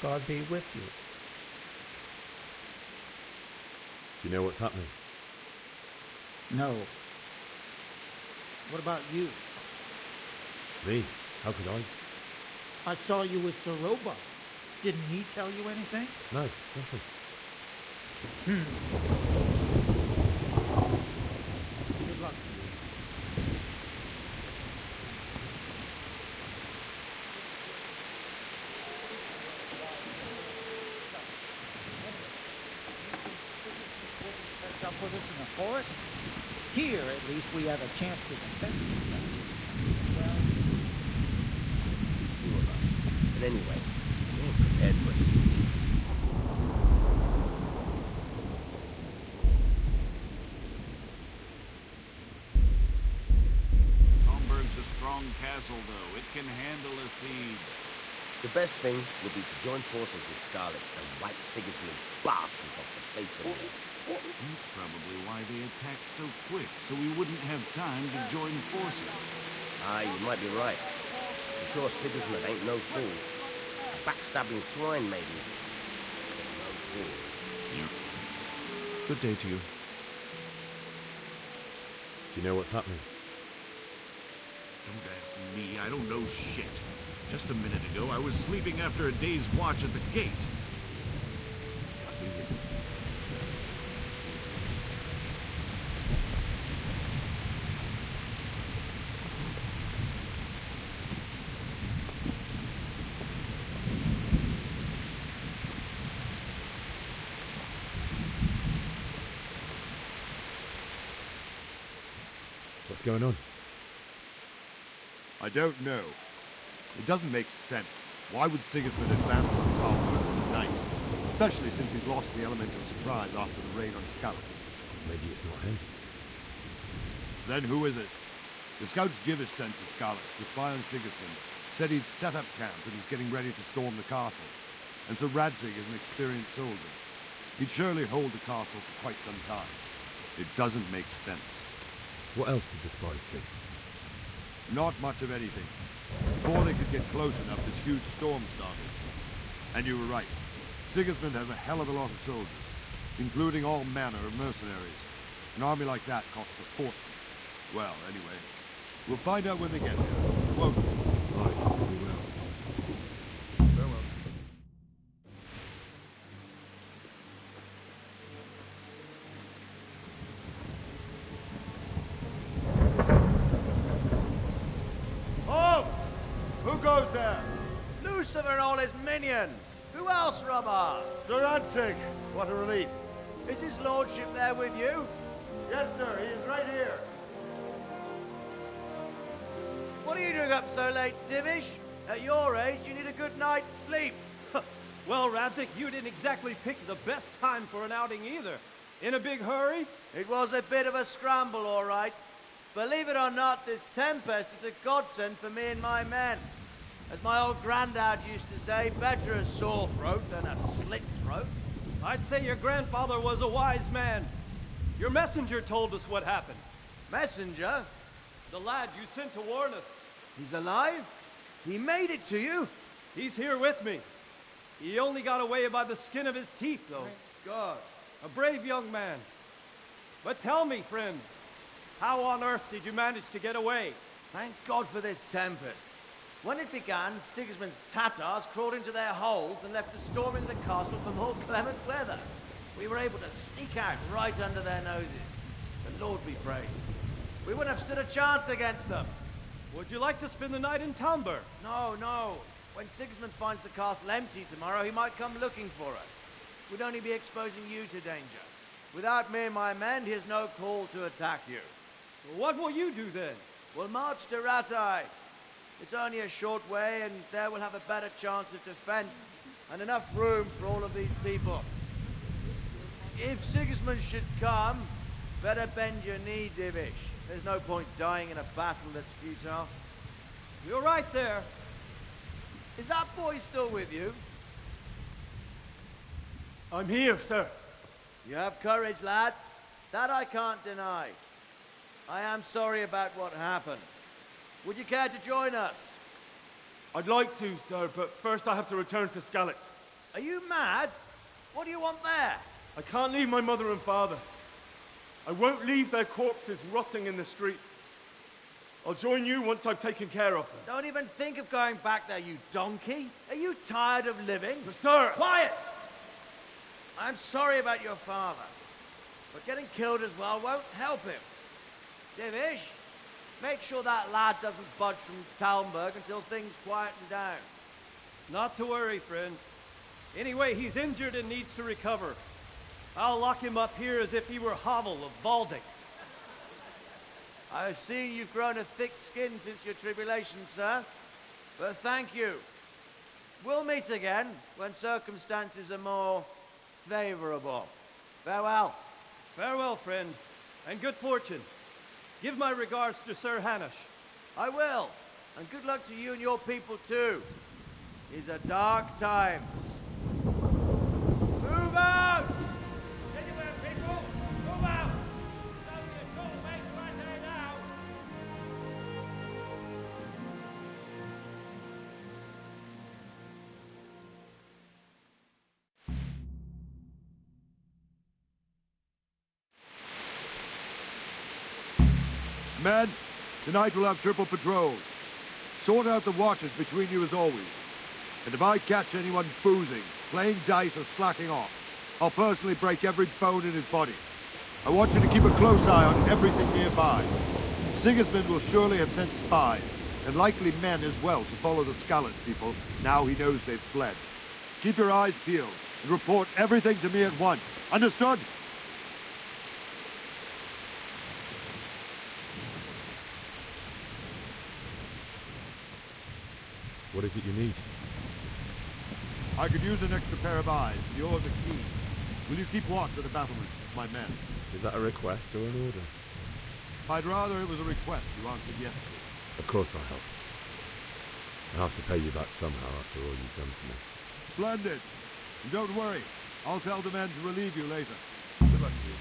God be with you. Do you know what's happening? No. What about you? Me? How could I? I saw you with Sir Robot. Didn't he tell you anything? No, nothing. Good luck to you. Sets up with us in the forest. Here, at least, we have a chance to defend ourselves. But anyway, we ain't prepared for a siege. Talmberk's a strong castle, though. It can handle a siege. The best thing would be to join forces with Scarlets and wipe Sigismund's bastards off the face of the earth. That's probably why they attacked so quick, so we wouldn't have time to join forces. Aye, you might be right. For sure Sigismund ain't no fool. A backstabbing swine, maybe. But no fool. Good day to you. Do you know what's happening? Don't ask me. I don't know shit. Just a minute ago, I was sleeping after a day's watch at the gate. What's going on? I don't know. It doesn't make sense. Why would Sigismund advance on Talmberk in the night? Especially since he's lost the element of surprise after the raid on Scarlets. Maybe it's not him. Then who is it? The scouts Jivish sent to Scarlets to spy on Sigismund said he'd set up camp and he's getting ready to storm the castle. And so Radzig is an experienced soldier. He'd surely hold the castle for quite some time. It doesn't make sense. What else did the spies see? Not much of anything. Before they could get close enough, this huge storm started. And you were right. Sigismund has a hell of a lot of soldiers, including all manner of mercenaries. An army like that costs a fortune. Well, anyway, we'll find out when they get here, won't we? Right, we will. Farewell. Halt! Who goes there? Lucifer and all his minions. Who else, Robber? Sir Radzig, what a relief. Is his lordship there with you? Yes, sir, he is right here. What are you doing up so late, Divish? At your age, you need a good night's sleep. Well, Radzig, you didn't exactly pick the best time for an outing either. In a big hurry? It was a bit of a scramble, all right. Believe it or not, this tempest is a godsend for me and my men. As my old granddad used to say, better a sore throat than a slit throat. I'd say your grandfather was a wise man. Your messenger told us what happened. Messenger? The lad you sent to warn us. He's alive? He made it to you? He's here with me. He only got away by the skin of his teeth, though. Thank God. A brave young man. But tell me, friend, how on earth did you manage to get away? Thank God for this tempest. When it began, Sigismund's Tatars crawled into their holes and left us storming the castle for more clement weather. We were able to sneak out right under their noses. The Lord be praised. We wouldn't have stood a chance against them. Would you like to spend the night in Talmberk? No, no. When Sigismund finds the castle empty tomorrow, he might come looking for us. We'd only be exposing you to danger. Without me and my men, he has no call to attack you. What will you do then? We'll march to Ratai. It's only a short way, and there we'll have a better chance of defense, and enough room for all of these people. If Sigismund should come, better bend your knee, Divish. There's no point dying in a battle that's futile. You're right there. Is that boy still with you? I'm here, sir. You have courage, lad. That I can't deny. I am sorry about what happened. Would you care to join us? I'd like to, sir, but first I have to return to Scarlets. Are you mad? What do you want there? I can't leave my mother and father. I won't leave their corpses rotting in the street. I'll join you once I've taken care of them. Don't even think of going back there, you donkey. Are you tired of living? But sir! Quiet! I'm sorry about your father, but getting killed as well won't help him. Divish, make sure that lad doesn't budge from Talmberk until things quieten down. Not to worry, friend. Anyway, he's injured and needs to recover. I'll lock him up here as if he were Hovel of Balding. I've seen you've grown a thick skin since your tribulation, sir. But thank you. We'll meet again when circumstances are more favorable. Farewell. Farewell, friend, and good fortune. Give my regards to Sir Hanush. I will. And good luck to you and your people, too. These are dark times. Move out! Anywhere, people! Move out! It's only a short way right there now. Men, tonight we'll have triple patrols. Sort out the watches between you as always. And if I catch anyone boozing, playing dice or slacking off, I'll personally break every bone in his body. I want you to keep a close eye on everything nearby. Sigismund will surely have sent spies, and likely men as well, to follow the Scallots people now he knows they've fled. Keep your eyes peeled and report everything to me at once. Understood? What is it you need? I could use an extra pair of eyes. Yours are keen. Will you keep watch at the battlements, my men? Is that a request or an order? I'd rather it was a request you answered yes to. Of course I'll help. I'll have to pay you back somehow after all you've done for me. Splendid. And don't worry. I'll tell the men to relieve you later. Good luck to you.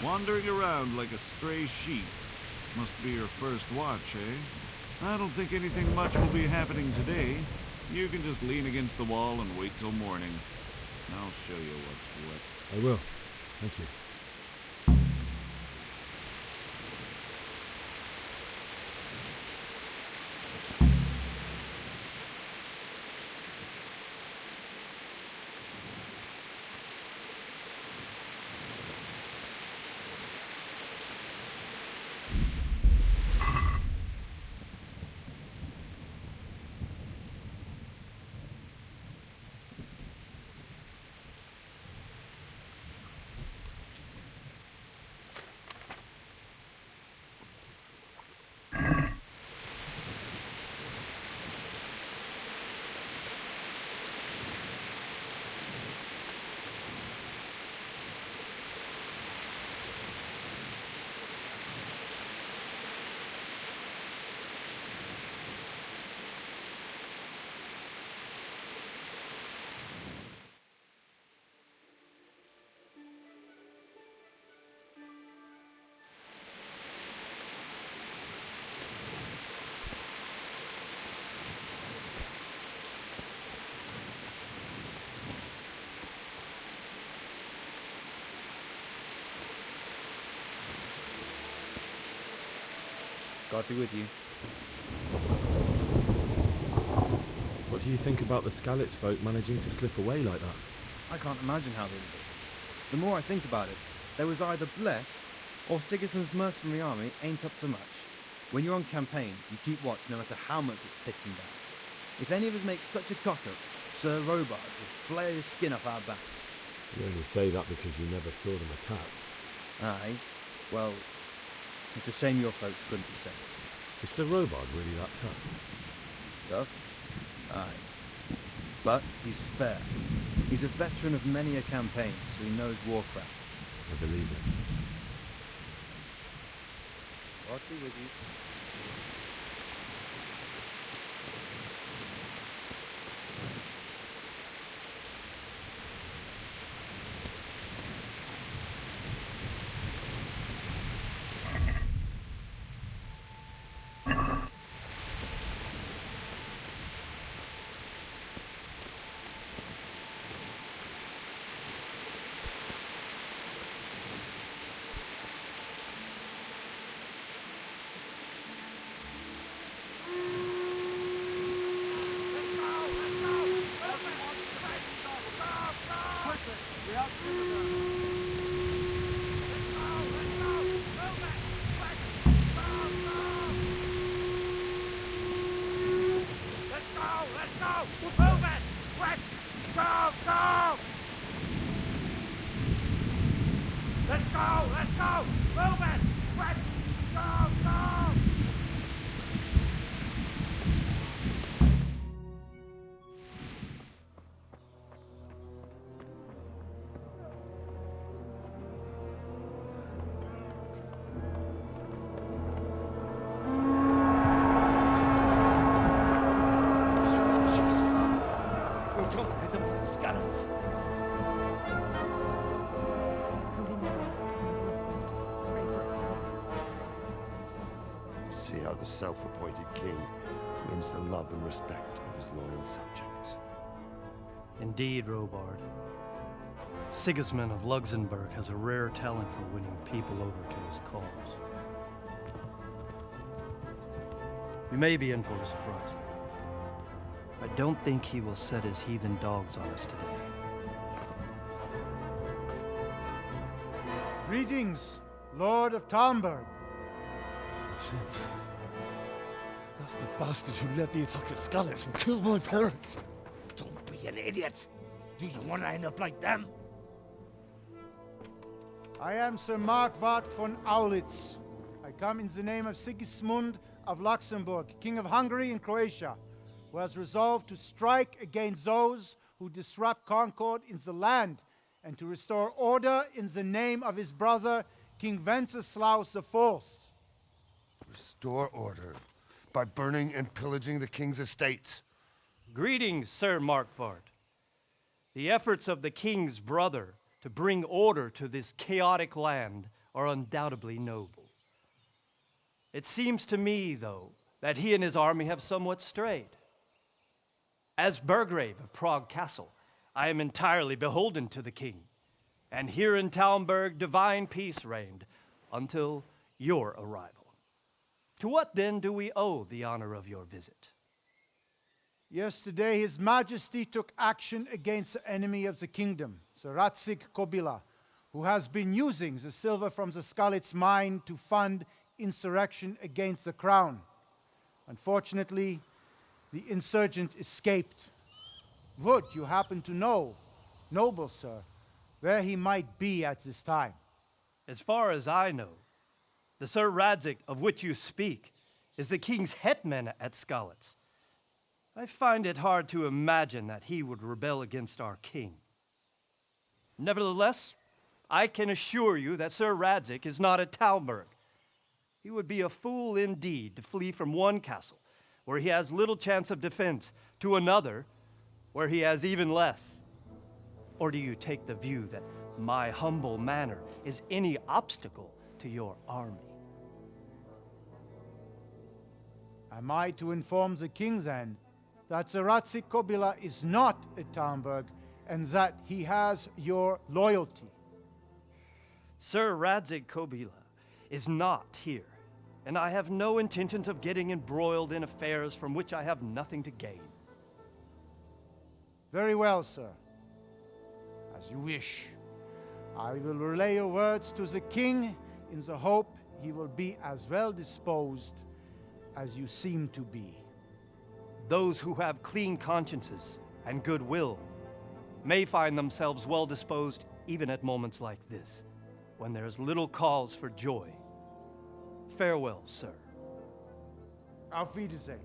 Wandering around like a stray sheep. Must be your first watch, eh? I don't think anything much will be happening today. You can just lean against the wall and wait till morning. I'll show you what's what. I will. Thank you. God be with you. What do you think about the Scallots folk managing to slip away like that? I can't imagine how they did it. The more I think about it, they was either blessed, or Sigismund's mercenary army ain't up to much. When you're on campaign, you keep watch no matter how much it's pissing down. If any of us make such a cock-up, Sir Robard will flare his skin off our backs. You only say that because you never saw them attack. Aye, well, it's a shame your folks couldn't be safe. Is Sir Robard really that tough? Tough? Aye. But he's fair. He's a veteran of many a campaign, so he knows warcraft. I believe it. God be with you. See how the self-appointed king wins the love and respect of his loyal subjects. Indeed, Robard. Sigismund of Luxembourg has a rare talent for winning people over to his cause. We may be in for a surprise, though. I don't think he will set his heathen dogs on us today. Greetings, Lord of Talmberk. That's the bastard who led the attack at Scallis and killed my parents. Don't be an idiot. Do you want to end up like them? I am Sir Markwart von Aulitz. I come in the name of Sigismund of Luxembourg, King of Hungary and Croatia, who has resolved to strike against those who disrupt concord in the land and to restore order in the name of his brother, King Wenceslaus IV. Restore order by burning and pillaging the king's estates. Greetings, Sir Markwart. The efforts of the king's brother to bring order to this chaotic land are undoubtedly noble. It seems to me, though, that he and his army have somewhat strayed. As Burgrave of Prague Castle, I am entirely beholden to the king, and here in Talmberk divine peace reigned until your arrival. To what then do we owe the honor of your visit? Yesterday, His Majesty took action against the enemy of the kingdom, Sir Radzig Kobyla, who has been using the silver from the Skalitz mine to fund insurrection against the crown. Unfortunately, the insurgent escaped. Would you happen to know, noble sir, where he might be at this time? As far as I know, the Sir Radzig of which you speak is the king's hetman at Skalitz. I find it hard to imagine that he would rebel against our king. Nevertheless, I can assure you that Sir Radzig is not at Talmberk. He would be a fool indeed to flee from one castle, where he has little chance of defense, to another, where he has even less. Or do you take the view that my humble manner is any obstacle to your army? Am I to inform the king then that Sir Radzig Kobyla is not at Talmberg and that he has your loyalty? Sir Radzig Kobyla is not here, and I have no intentions of getting embroiled in affairs from which I have nothing to gain. Very well, sir. As you wish. I will relay your words to the king in the hope he will be as well disposed as you seem to be. Those who have clean consciences and goodwill may find themselves well disposed even at moments like this, when there is little cause for joy. Farewell, sir. Auf Wiedersehen.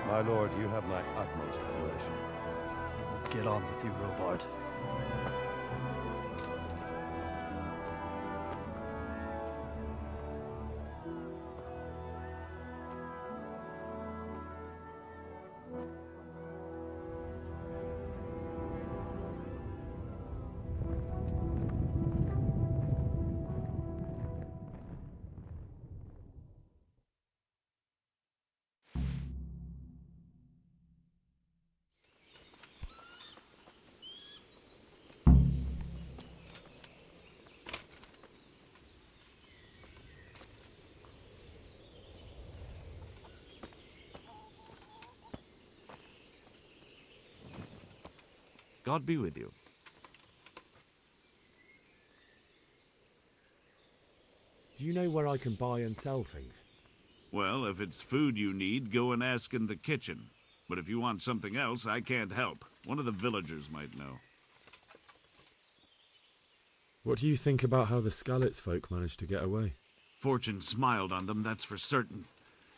My lord, you have my utmost admiration. Get on with you, Robard. God be with you. Do you know where I can buy and sell things? Well, if it's food you need, go and ask in the kitchen. But if you want something else, I can't help. One of the villagers might know. What do you think about how the Skalitz folk managed to get away? Fortune smiled on them, that's for certain.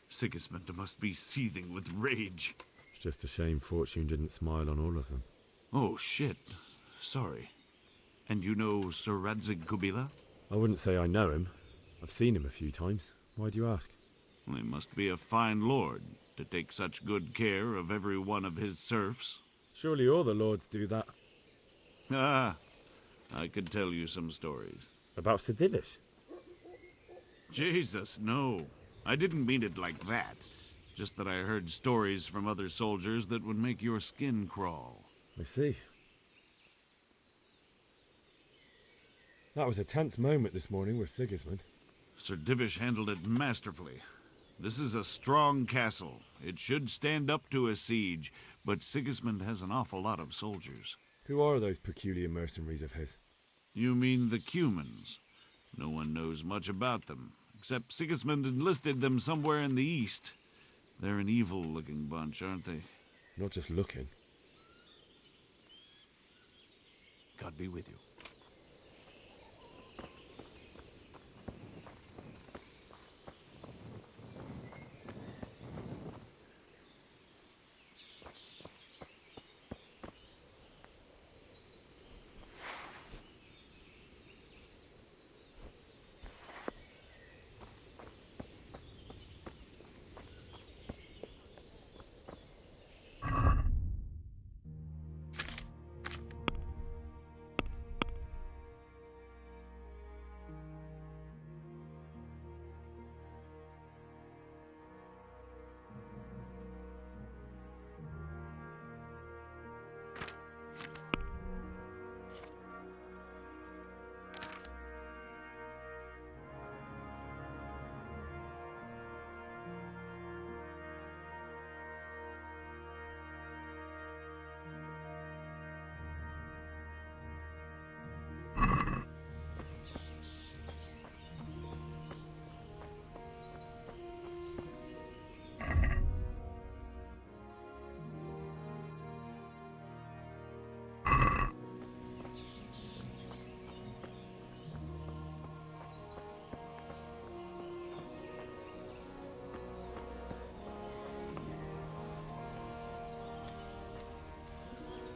Sigismund must be seething with rage. It's just a shame Fortune didn't smile on all of them. Oh, shit. Sorry. And you know Sir Radzig Kubila? I wouldn't say I know him. I've seen him a few times. Why do you ask? Well, he must be a fine lord to take such good care of every one of his serfs. Surely all the lords do that. Ah, I could tell you some stories. About Sir Divish? Jesus, no. I didn't mean it like that. Just that I heard stories from other soldiers that would make your skin crawl. I see. That was a tense moment this morning with Sigismund. Sir Divish handled it masterfully. This is a strong castle. It should stand up to a siege, but Sigismund has an awful lot of soldiers. Who are those peculiar mercenaries of his? You mean the Cumans? No one knows much about them, except Sigismund enlisted them somewhere in the east. They're an evil-looking bunch, aren't they? Not just looking. God be with you.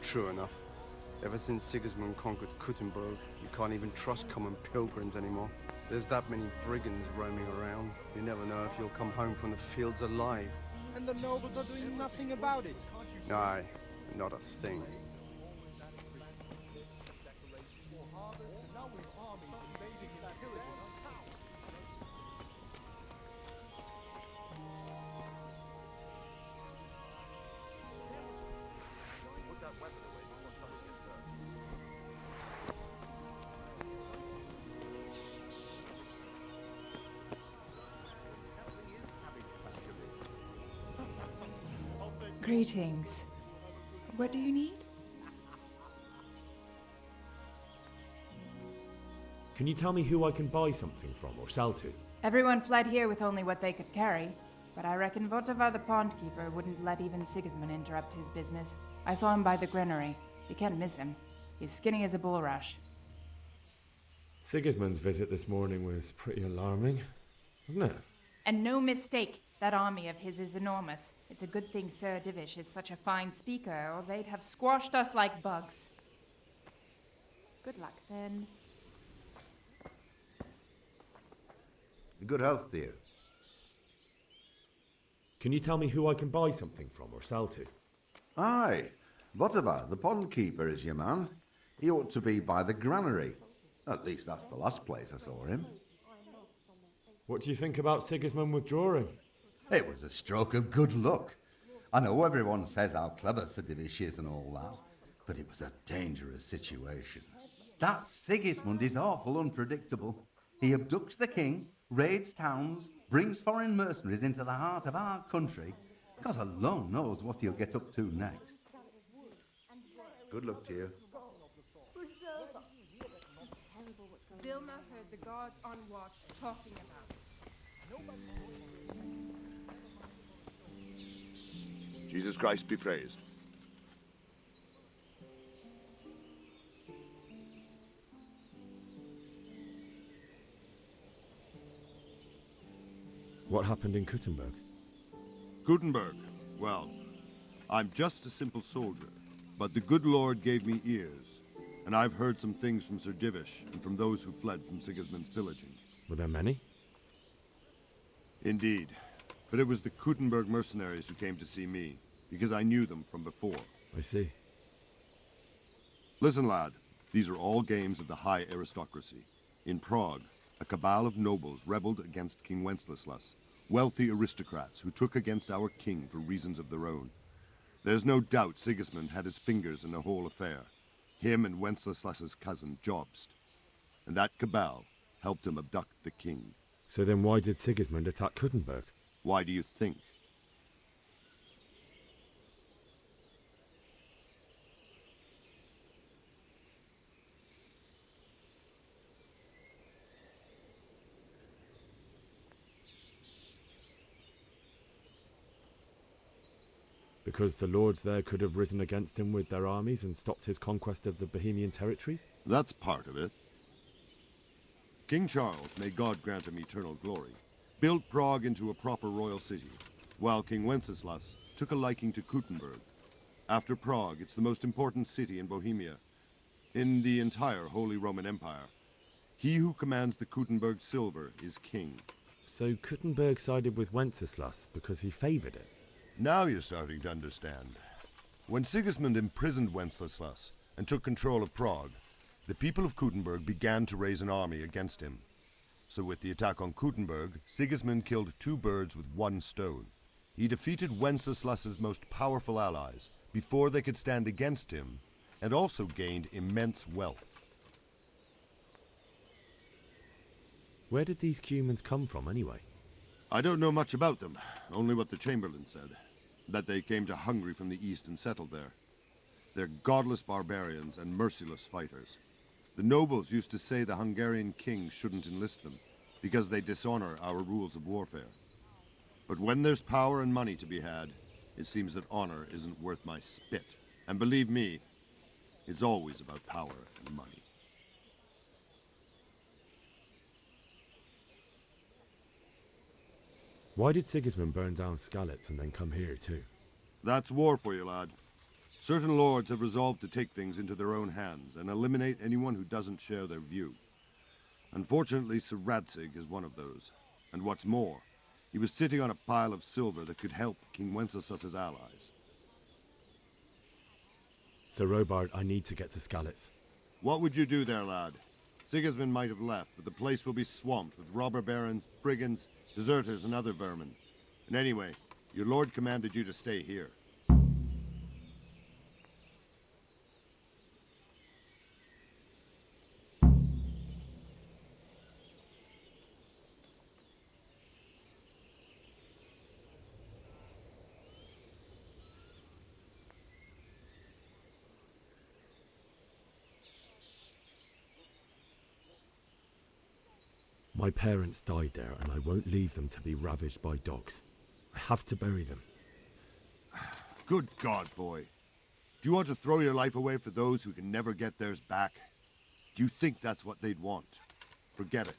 True enough. Ever since Sigismund conquered Kuttenberg, you can't even trust common pilgrims anymore. There's that many brigands roaming around. You never know if you'll come home from the fields alive. And the nobles are doing nothing about it. Aye, not a thing. Greetings. What do you need? Can you tell me who I can buy something from or sell to? Everyone fled here with only what they could carry, but I reckon Votavar the pond keeper wouldn't let even Sigismund interrupt his business. I saw him by the granary. You can't miss him. He's skinny as a bulrush. Sigismund's visit this morning was pretty alarming, wasn't it? And no mistake, that army of his is enormous. It's a good thing Sir Divish is such a fine speaker, or they'd have squashed us like bugs. Good luck, then. Good health, dear. Can you tell me who I can buy something from or sell to? Aye. Votavar, the pond keeper, is your man. He ought to be by the granary. At least that's the last place I saw him. What do you think about Sigismund withdrawing? It was a stroke of good luck. I know everyone says how clever Sir Divish is and all that, but it was a dangerous situation. That Sigismund is awful unpredictable. He abducts the king, raids towns, brings foreign mercenaries into the heart of our country. God alone knows what he'll get up to next. Good luck to you. Vilma heard the guards on watch talking about it. Jesus Christ be praised. What happened in Kuttenberg? Gutenberg. Well, I'm just a simple soldier, but the good Lord gave me ears, and I've heard some things from Sir Divish and from those who fled from Sigismund's pillaging. Were there many? Indeed, but it was the Kuttenberg mercenaries who came to see me, because I knew them from before. I see. Listen, lad, these are all games of the high aristocracy. In Prague, a cabal of nobles rebelled against King Wenceslas, wealthy aristocrats who took against our king for reasons of their own. There's no doubt Sigismund had his fingers in the whole affair, him and Wenceslas's cousin Jobst. And that cabal helped him abduct the king. So then why did Sigismund attack Kuttenberg? Why do you think? Because the lords there could have risen against him with their armies and stopped his conquest of the Bohemian territories? That's part of it. King Charles, may God grant him eternal glory, built Prague into a proper royal city, while King Wenceslas took a liking to Kuttenberg. After Prague, it's the most important city in Bohemia, in the entire Holy Roman Empire. He who commands the Kuttenberg silver is king. So Kuttenberg sided with Wenceslas because he favoured it? Now you're starting to understand. When Sigismund imprisoned Wenceslas and took control of Prague, the people of Kuttenberg began to raise an army against him. So with the attack on Kuttenberg, Sigismund killed two birds with one stone. He defeated Wenceslas's most powerful allies before they could stand against him, and also gained immense wealth. Where did these Cumans come from anyway? I don't know much about them, only what the Chamberlain said. That they came to Hungary from the east and settled there. They're godless barbarians and merciless fighters. The nobles used to say the Hungarian king shouldn't enlist them, because they dishonor our rules of warfare. But when there's power and money to be had, it seems that honor isn't worth my spit. And believe me, it's always about power and money. Why did Sigismund burn down Skalitz and then come here too? That's war for you, lad. Certain lords have resolved to take things into their own hands and eliminate anyone who doesn't share their view. Unfortunately, Sir Radzig is one of those. And what's more, he was sitting on a pile of silver that could help King Wenceslaus's allies. Sir Robard, I need to get to Skalitz. What would you do there, lad? Sigismund might have left, but the place will be swamped with robber barons, brigands, deserters, and other vermin. And anyway, your lord commanded you to stay here. My parents died there, and I won't leave them to be ravaged by dogs. I have to bury them. Good God, boy. Do you want to throw your life away for those who can never get theirs back? Do you think that's what they'd want? Forget it.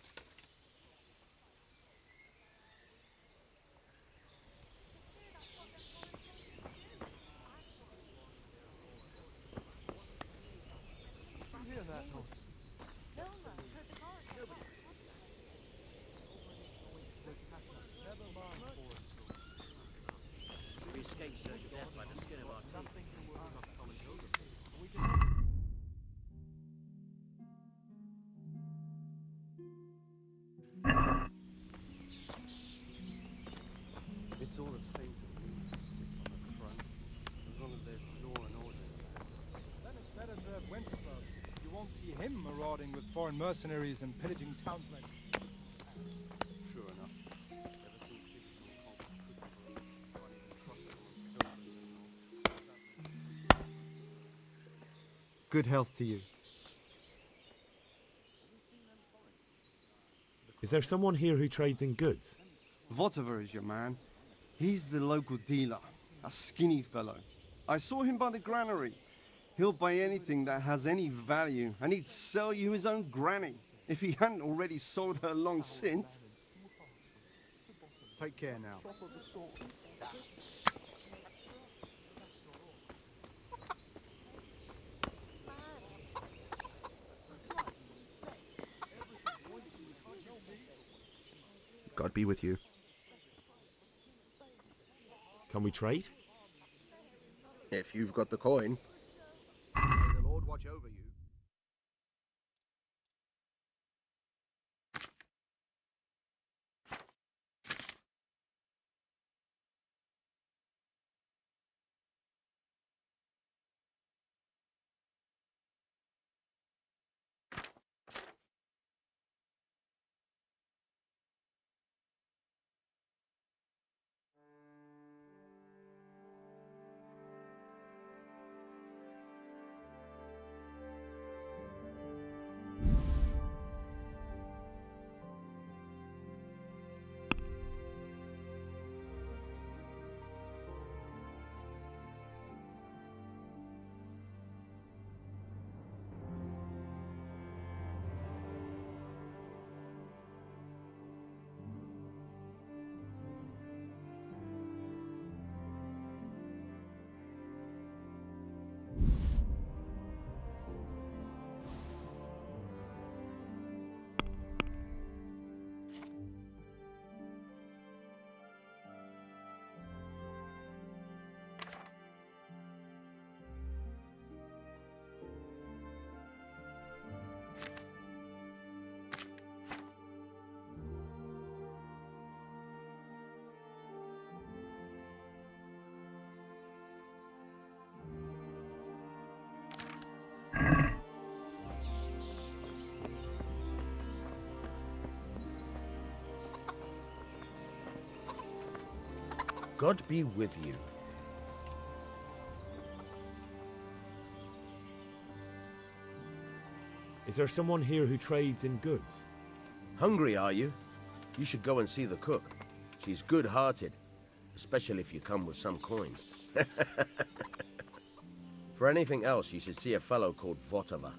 We escaped certain death by the skin of our teeth. It's all the same to me who sits on the throne, as long as there's law and order in the land. Then it's better to have Wenceslaus. You won't see him marauding with foreign mercenaries and pillaging towns like this. True enough. Ever since Sigismund conquered Kuttenberg, you can't even trust anyone to pilgrims anymore. Good health to you. Is there someone here who trades in goods? Votover is your man. He's the local dealer, a skinny fellow. I saw him by the granary. He'll buy anything that has any value, and he'd sell you his own granny, if he hadn't already sold her long since. Take care now. God be with you. Can we trade? If you've got the coin. May the Lord watch over you. God be with you. Is there someone here who trades in goods? Hungry, are you? You should go and see the cook. She's good-hearted, especially if you come with some coin. For anything else, you should see a fellow called Votova.